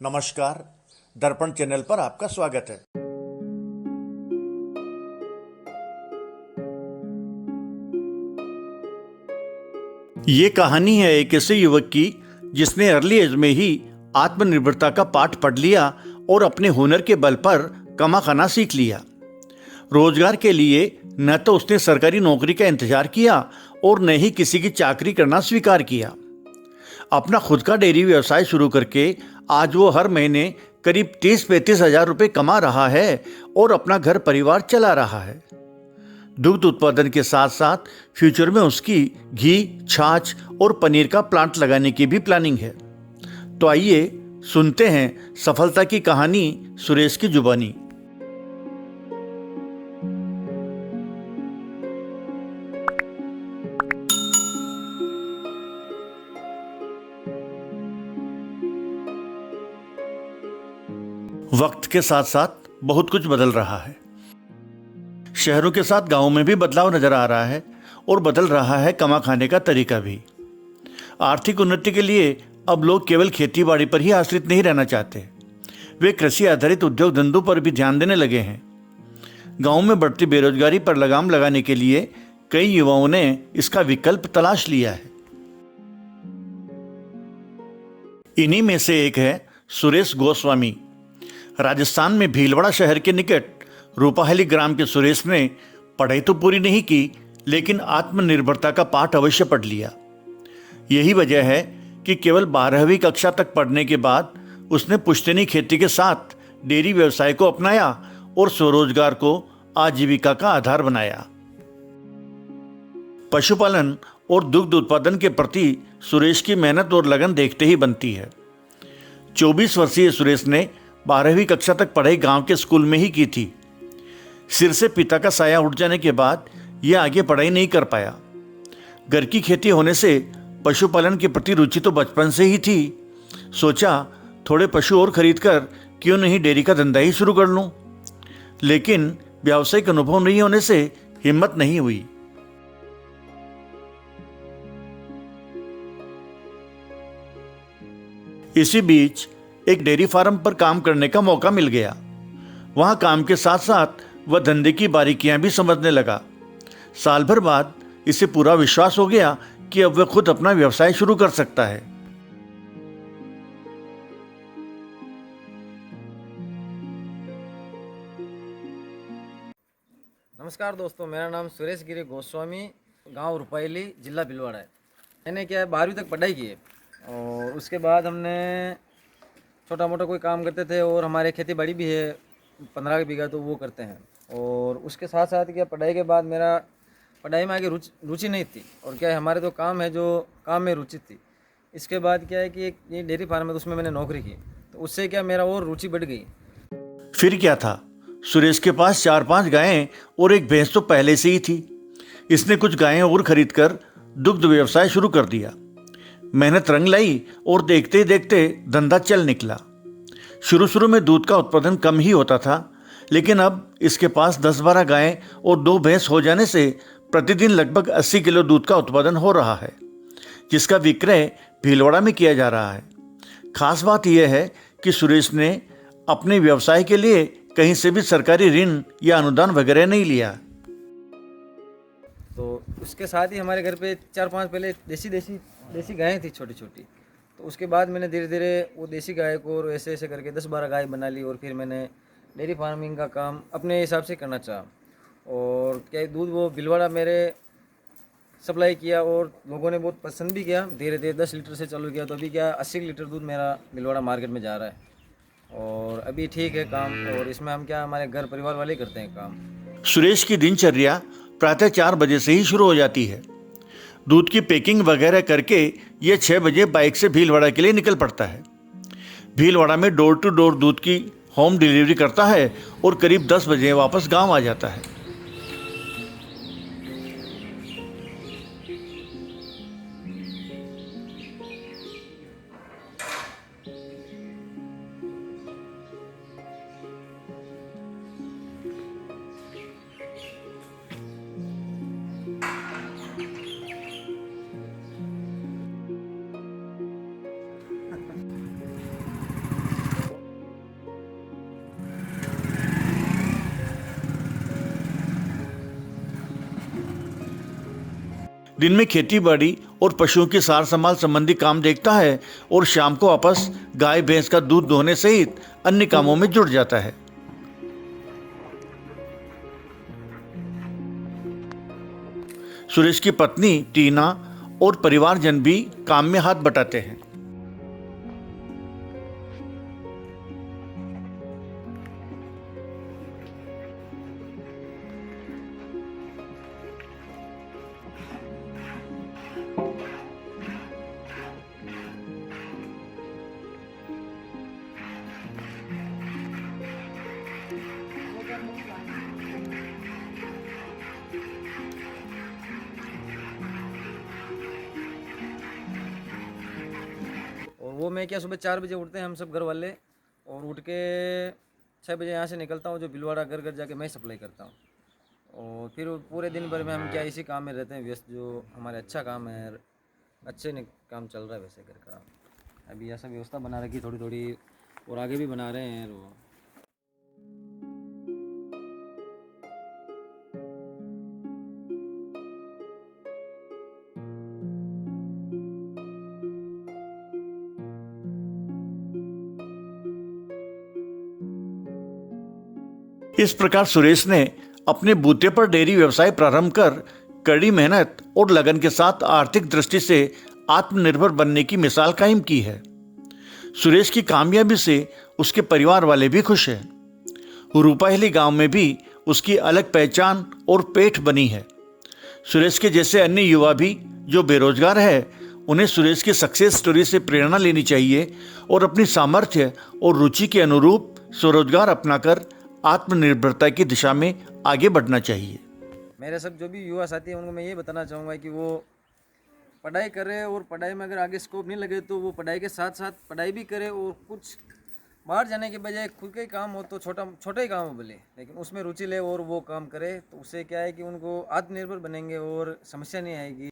नमस्कार, दर्पण चैनल पर आपका स्वागत है। ये कहानी है एक ऐसे युवक की जिसने अर्ली एज में ही आत्मनिर्भरता का पाठ पढ़ लिया और अपने हुनर के बल पर कमा खाना सीख लिया। रोजगार के लिए न तो उसने सरकारी नौकरी का इंतजार किया और न ही किसी की चाकरी करना स्वीकार किया। अपना खुद का डेयरी व्यवसाय शुरू करके आज वो हर महीने करीब 30-35 हजार रुपये कमा रहा है और अपना घर परिवार चला रहा है। दुग्ध उत्पादन के साथ साथ फ्यूचर में उसकी घी, छाछ और पनीर का प्लांट लगाने की भी प्लानिंग है। तो आइए सुनते हैं सफलता की कहानी सुरेश की जुबानी। वक्त के साथ साथ बहुत कुछ बदल रहा है। शहरों के साथ गांवों में भी बदलाव नजर आ रहा है और बदल रहा है कमा खाने का तरीका भी। आर्थिक उन्नति के लिए अब लोग केवल खेती बाड़ी पर ही आश्रित नहीं रहना चाहते, वे कृषि आधारित उद्योग धंधों पर भी ध्यान देने लगे हैं। गांव में बढ़ती बेरोजगारी पर लगाम लगाने के लिए कई युवाओं ने इसका विकल्प तलाश लिया है। इन्हीं में से एक है सुरेश गोस्वामी। राजस्थान में भीलवाड़ा शहर के निकट रूपाहली ग्राम के सुरेश ने पढ़ाई तो पूरी नहीं की, लेकिन आत्मनिर्भरता का पाठ अवश्य पढ़ लिया। यही वजह है कि केवल 12वीं कक्षा तक पढ़ने के बाद उसने पुश्तैनी खेती के साथ डेयरी व्यवसाय को अपनाया और स्वरोजगार को आजीविका का आधार बनाया। पशुपालन और दुग्ध उत्पादन के प्रति सुरेश की मेहनत और लगन देखते ही बनती है। 24 वर्षीय सुरेश ने 12वीं कक्षा तक पढ़ाई गांव के स्कूल में ही की थी। सिर से पिता का साया उठ जाने के बाद यह आगे पढ़ाई नहीं कर पाया। घर की खेती होने से पशुपालन के प्रति रुचि तो बचपन से ही थी। सोचा थोड़े पशु और खरीद कर क्यों नहीं डेयरी का धंधा ही शुरू कर लूं, लेकिन व्यावसायिक अनुभव नहीं होने से हिम्मत नहीं हुई। इसी बीच एक डेयरी फार्म पर काम करने का मौका मिल गया। वहां काम के साथ साथ वह धंधे की बारीकियां भी समझने लगा। साल भर बाद इसे पूरा विश्वास हो गया कि अब वह खुद अपना व्यवसाय शुरू कर सकता है। नमस्कार दोस्तों, मेरा नाम सुरेश गिरी गोस्वामी, गांव रूपाहली, जिला भीलवाड़ा है। मैंने क्या है 12वीं तक पढ़ाई की है और उसके बाद हमने छोटा मोटा कोई काम करते थे और हमारे खेती बाड़ी भी है 15 बीघा, तो वो करते हैं। और उसके साथ साथ क्या पढ़ाई के बाद मेरा पढ़ाई में आगे रुचि नहीं थी और क्या है हमारे तो काम है जो काम में रुचि थी। इसके बाद क्या है कि एक ये डेयरी फार्म है, तो उसमें मैंने नौकरी की, तो उससे क्या मेरा और रुचि बढ़ गई। फिर क्या था, सुरेश के पास 4-5 गायें और एक भैंस तो पहले से ही थी। इसने कुछ गायें और खरीदकर दुग्ध व्यवसाय शुरू कर दिया। मेहनत रंग लाई और देखते ही देखते धंधा चल निकला। शुरू में दूध का उत्पादन कम ही होता था, लेकिन अब इसके पास 10-12 गायें और 2 भैंस हो जाने से प्रतिदिन लगभग 80 किलो दूध का उत्पादन हो रहा है, जिसका विक्रय भीलवाड़ा में किया जा रहा है। खास बात यह है कि सुरेश ने अपने व्यवसाय के लिए कहीं से भी सरकारी ऋण या अनुदान वगैरह नहीं लिया। तो उसके साथ ही हमारे घर पे 4-5 पहले देसी गायें थी छोटी छोटी। तो उसके बाद मैंने धीरे धीरे वो देसी गाय को और ऐसे ऐसे करके 10-12 गाय बना ली और फिर मैंने डेयरी फार्मिंग का काम अपने हिसाब से करना चाहा। और क्या दूध वो भीलवाड़ा मेरे सप्लाई किया और लोगों ने बहुत पसंद भी किया। धीरे धीरे 10 लीटर से चालू किया, तो अभी क्या 80 लीटर दूध मेरा भीलवाड़ा मार्केट में जा रहा है और अभी ठीक है काम। और इसमें हम क्या हमारे घर परिवार वाले करते हैं काम। सुरेश की दिनचर्या प्रातः 4 बजे से ही शुरू हो जाती है। दूध की पैकिंग वगैरह करके यह 6 बजे बाइक से भीलवाड़ा के लिए निकल पड़ता है। भीलवाड़ा में डोर टू डोर दूध की होम डिलीवरी करता है और करीब 10 बजे वापस गांव आ जाता है। दिन में खेती बाड़ी और पशुओं की सार संभाल संबंधी काम देखता है और शाम को वापस गाय भैंस का दूध दोहने सहित अन्य कामों में जुट जाता है। सुरेश की पत्नी टीना और परिवारजन भी काम में हाथ बटाते हैं। और वो मैं क्या सुबह 4 बजे उठते हैं हम सब घर वाले, और उठ के 6 बजे यहाँ से निकलता हूँ, जो भिलवाड़ा घर घर जाके मैं सप्लाई करता हूँ। और फिर पूरे दिन भर में हम क्या इसी काम में रहते हैं व्यस्त, जो हमारे अच्छा काम है, अच्छे ने काम चल रहा है वैसे घर का। अभी ऐसा व्यवस्था बना रखी थोड़ी थोड़ी, और आगे भी बना रहे हैं वो। इस प्रकार सुरेश ने अपने बूते पर डेयरी व्यवसाय प्रारंभ कर कड़ी मेहनत और लगन के साथ आर्थिक दृष्टि से आत्मनिर्भर बनने की मिसाल कायम की है। सुरेश की कामयाबी से उसके परिवार वाले भी खुश हैं। रूपाहेली गांव में भी उसकी अलग पहचान और पेठ बनी है। सुरेश के जैसे अन्य युवा भी जो बेरोजगार है, उन्हें सुरेश की सक्सेस स्टोरी से प्रेरणा लेनी चाहिए और अपनी सामर्थ्य और रुचि के अनुरूप स्वरोजगार अपनाकर आत्मनिर्भरता की दिशा में आगे बढ़ना चाहिए। मेरे सब जो भी युवा साथी हैं उनको मैं ये बताना चाहूँगा कि वो पढ़ाई करे, और पढ़ाई में अगर आगे स्कोप नहीं लगे तो वो पढ़ाई के साथ साथ पढ़ाई भी करे, और कुछ बाहर जाने के बजाय खुद का ही काम हो तो छोटा ही काम हो भले, लेकिन उसमें रुचि ले और वो काम करे, तो उससे क्या है कि उनको आत्मनिर्भर बनेंगे और समस्या नहीं आएगी।